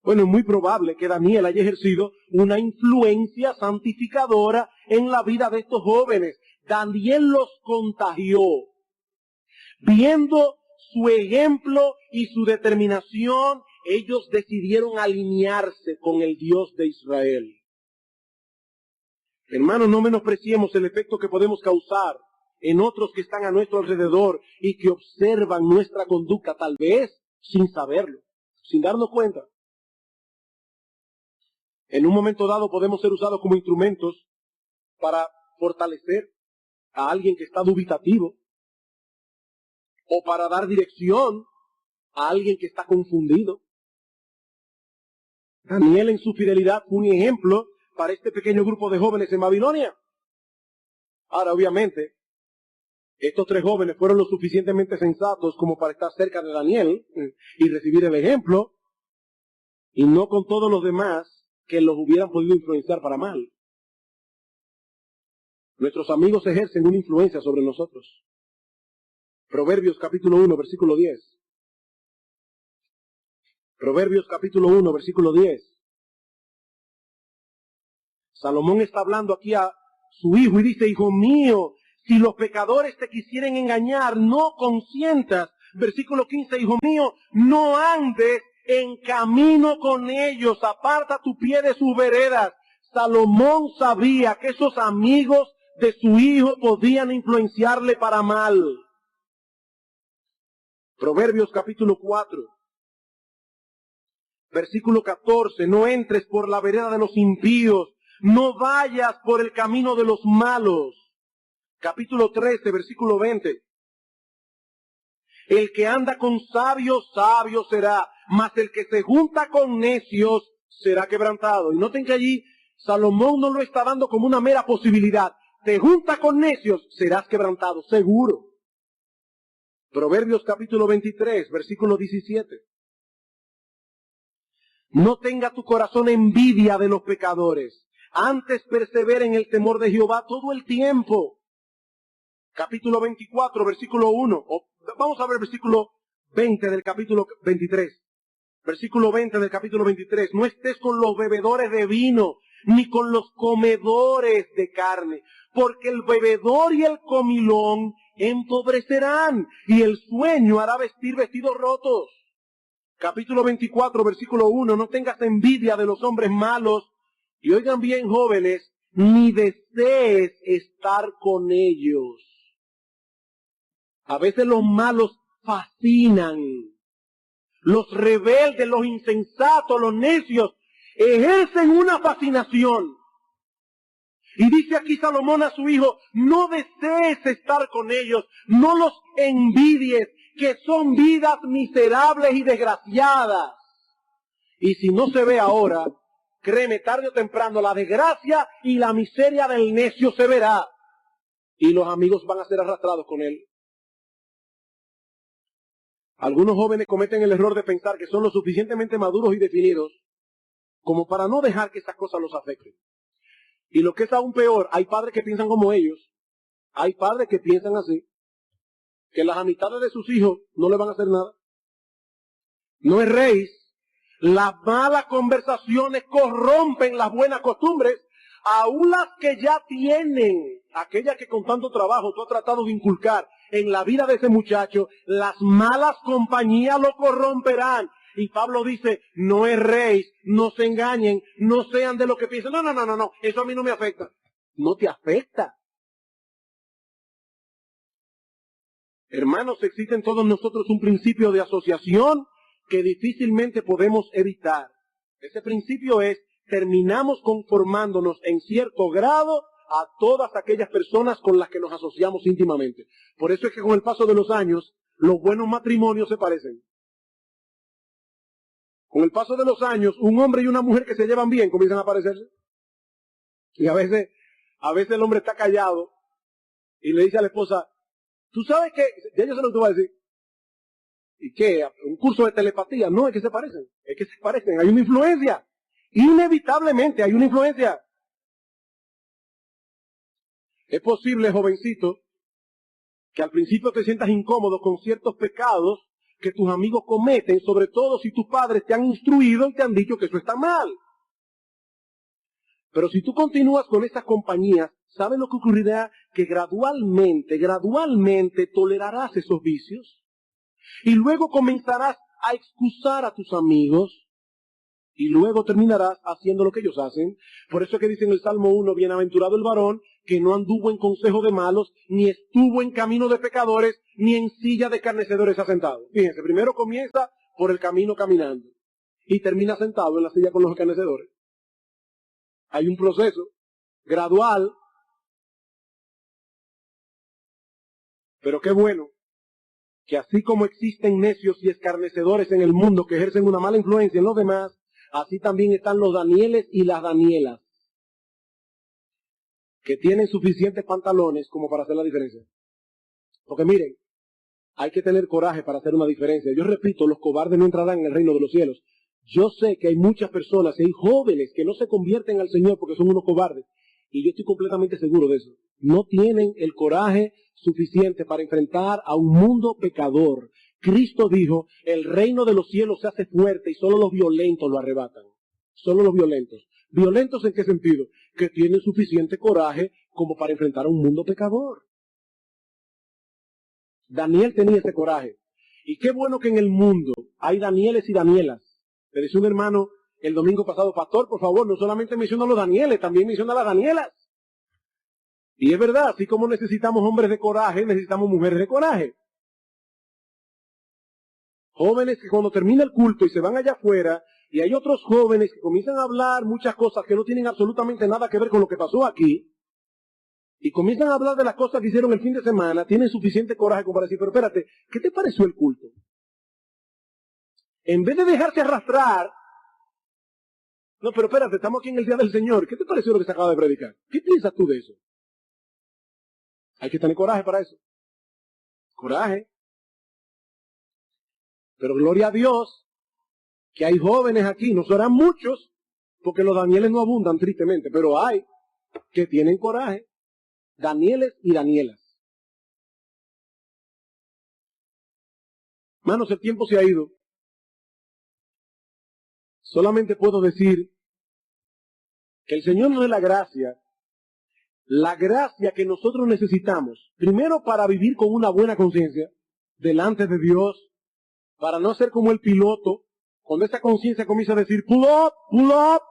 Bueno, es muy probable que Daniel haya ejercido una influencia santificadora en la vida de estos jóvenes. Daniel los contagió. Viendo su ejemplo y su determinación, ellos decidieron alinearse con el Dios de Israel. Hermanos, no menospreciemos el efecto que podemos causar en otros que están a nuestro alrededor y que observan nuestra conducta, tal vez sin saberlo, sin darnos cuenta. En un momento dado podemos ser usados como instrumentos para fortalecer a alguien que está dubitativo, o para dar dirección a alguien que está confundido. Daniel en su fidelidad fue un ejemplo para este pequeño grupo de jóvenes en Babilonia. Ahora, obviamente, estos 3 jóvenes fueron lo suficientemente sensatos como para estar cerca de Daniel y recibir el ejemplo, y no con todos los demás que los hubieran podido influenciar para mal. Nuestros amigos ejercen una influencia sobre nosotros. Proverbios capítulo 1, versículo 10. Proverbios capítulo 1, versículo 10. Salomón está hablando aquí a su hijo y dice: hijo mío, si los pecadores te quisieren engañar, no consientas. Versículo 15, hijo mío, no andes en camino con ellos, aparta tu pie de sus veredas. Salomón sabía que esos amigos de su hijo podían influenciarle para mal. Proverbios capítulo 4, versículo 14, no entres por la vereda de los impíos, no vayas por el camino de los malos. Capítulo 13, versículo 20, el que anda con sabios, sabio será, mas el que se junta con necios será quebrantado. Y noten que allí Salomón no lo está dando como una mera posibilidad. Te junta con necios, serás quebrantado, seguro. Proverbios capítulo 23, versículo 17. No tenga tu corazón envidia de los pecadores, antes persevera en el temor de Jehová todo el tiempo. Capítulo 24, versículo 1. Vamos a ver versículo 20 del capítulo 23. Versículo 20 del capítulo 23. No estés con los bebedores de vino, ni con los comedores de carne, porque el bebedor y el comilón empobrecerán, y el sueño hará vestir vestidos rotos. Capítulo 24, versículo 1, no tengas envidia de los hombres malos, y oigan bien, jóvenes, ni desees estar con ellos. A veces los malos fascinan, los rebeldes, los insensatos, los necios, ejercen una fascinación. Y dice aquí Salomón a su hijo, no desees estar con ellos, no los envidies, que son vidas miserables y desgraciadas. Y si no se ve ahora, créeme, tarde o temprano, la desgracia y la miseria del necio se verá. Y los amigos van a ser arrastrados con él. Algunos jóvenes cometen el error de pensar que son lo suficientemente maduros y definidos como para no dejar que esas cosas los afecten. Y lo que es aún peor, hay padres que piensan como ellos. Hay padres que piensan así, que las amistades de sus hijos no le van a hacer nada. No erréis, las malas conversaciones corrompen las buenas costumbres, aún las que ya tienen, aquellas que con tanto trabajo tú has tratado de inculcar en la vida de ese muchacho, las malas compañías lo corromperán. Y Pablo dice, no erréis, no se engañen, no sean de lo que piensan. No, eso a mí no me afecta. No te afecta. Hermanos, existe en todos nosotros un principio de asociación que difícilmente podemos evitar. Ese principio es, terminamos conformándonos en cierto grado a todas aquellas personas con las que nos asociamos íntimamente. Por eso es que con el paso de los años, los buenos matrimonios se parecen. Con el paso de los años, un hombre y una mujer que se llevan bien comienzan a parecerse. Y a veces el hombre está callado y le dice a la esposa, ¿tú sabes qué? Ya yo sé lo que tú vas a decir. ¿Y qué? ¿Un curso de telepatía? No, es que se parecen. Es que se parecen. Hay una influencia. Inevitablemente hay una influencia. Es posible, jovencito, que al principio te sientas incómodo con ciertos pecados que tus amigos cometen, sobre todo si tus padres te han instruido y te han dicho que eso está mal. Pero si tú continúas con estas compañías, ¿sabes lo que ocurrirá? Que gradualmente tolerarás esos vicios. Y luego comenzarás a excusar a tus amigos. Y luego terminarás haciendo lo que ellos hacen. Por eso es que dice en el Salmo 1, bienaventurado el varón que no anduvo en consejo de malos, ni estuvo en camino de pecadores, ni en silla de escarnecedores asentado. Fíjense, primero comienza por el camino caminando y termina sentado en la silla con los escarnecedores. Hay un proceso gradual, pero qué bueno que así como existen necios y escarnecedores en el mundo que ejercen una mala influencia en los demás, así también están los Danieles y las Danielas, que tienen suficientes pantalones como para hacer la diferencia. Porque miren, hay que tener coraje para hacer una diferencia. Yo repito, los cobardes no entrarán en el reino de los cielos. Yo sé que hay muchas personas, hay jóvenes que no se convierten al Señor porque son unos cobardes. Y yo estoy completamente seguro de eso. No tienen el coraje suficiente para enfrentar a un mundo pecador. Cristo dijo, el reino de los cielos se hace fuerte y solo los violentos lo arrebatan. Solo los violentos. ¿Violentos en qué sentido? Que tienen suficiente coraje como para enfrentar a un mundo pecador. Daniel tenía ese coraje. Y qué bueno que en el mundo hay Danieles y Danielas. Le decía un hermano el domingo pasado, pastor, por favor, no solamente menciona a los Danieles, también menciona a las Danielas. Y es verdad, así como necesitamos hombres de coraje, necesitamos mujeres de coraje. Jóvenes que cuando termina el culto y se van allá afuera, y hay otros jóvenes que comienzan a hablar muchas cosas que no tienen absolutamente nada que ver con lo que pasó aquí, y comienzan a hablar de las cosas que hicieron el fin de semana, tienen suficiente coraje como para decir, pero espérate, ¿qué te pareció el culto? En vez de dejarse arrastrar, no, pero espérate, estamos aquí en el día del Señor, ¿qué te pareció lo que se acaba de predicar? ¿Qué piensas tú de eso? Hay que tener coraje para eso. Coraje. Pero gloria a Dios que hay jóvenes aquí, no serán muchos, porque los Danieles no abundan tristemente, pero hay que tienen coraje. Danieles y Danielas. Hermanos, el tiempo se ha ido. Solamente puedo decir que el Señor nos dé la gracia que nosotros necesitamos, primero para vivir con una buena conciencia delante de Dios, para no ser como el piloto, cuando esa conciencia comienza a decir, pull up,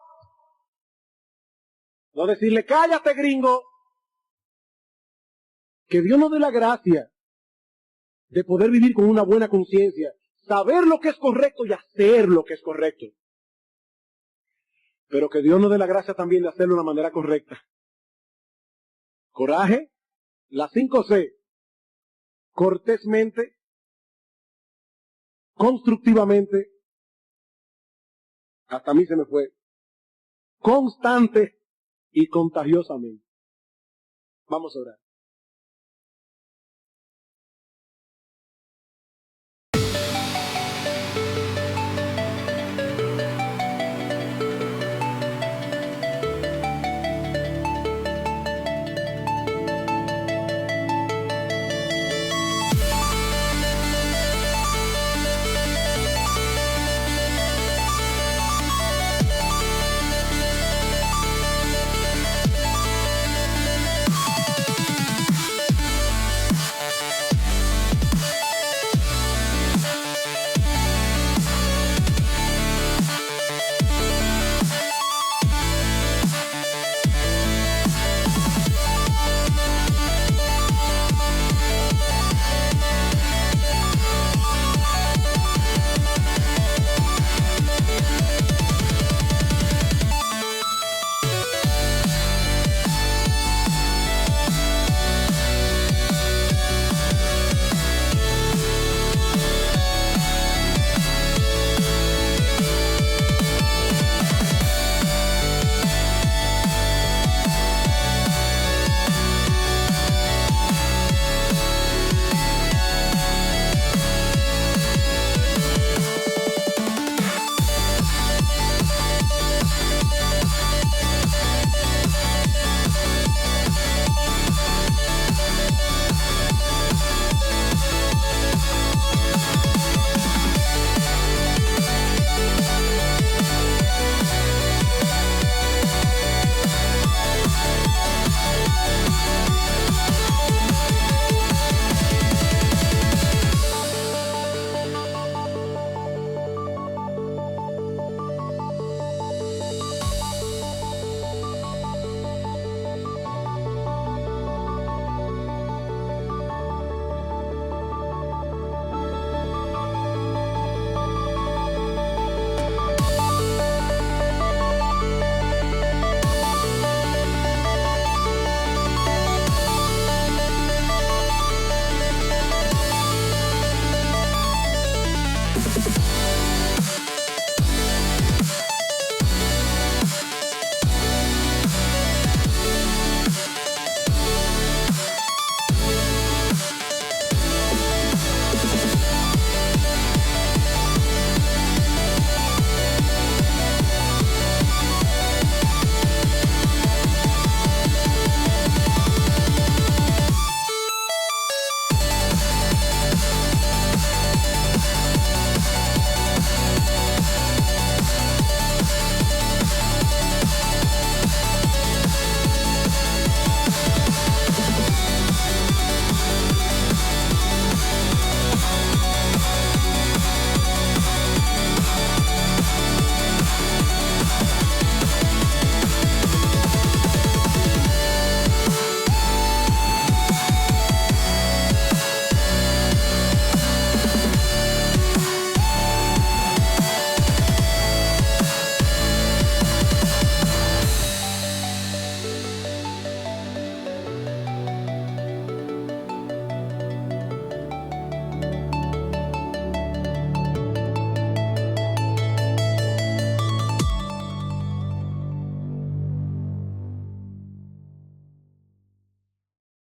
no decirle, cállate gringo, que Dios nos dé la gracia de poder vivir con una buena conciencia, saber lo que es correcto y hacer lo que es correcto. Pero que Dios nos dé la gracia también de hacerlo de una manera correcta. Coraje, las 5C, cortésmente, constructivamente, hasta a mí se me fue, constante y contagiosamente. Vamos a orar.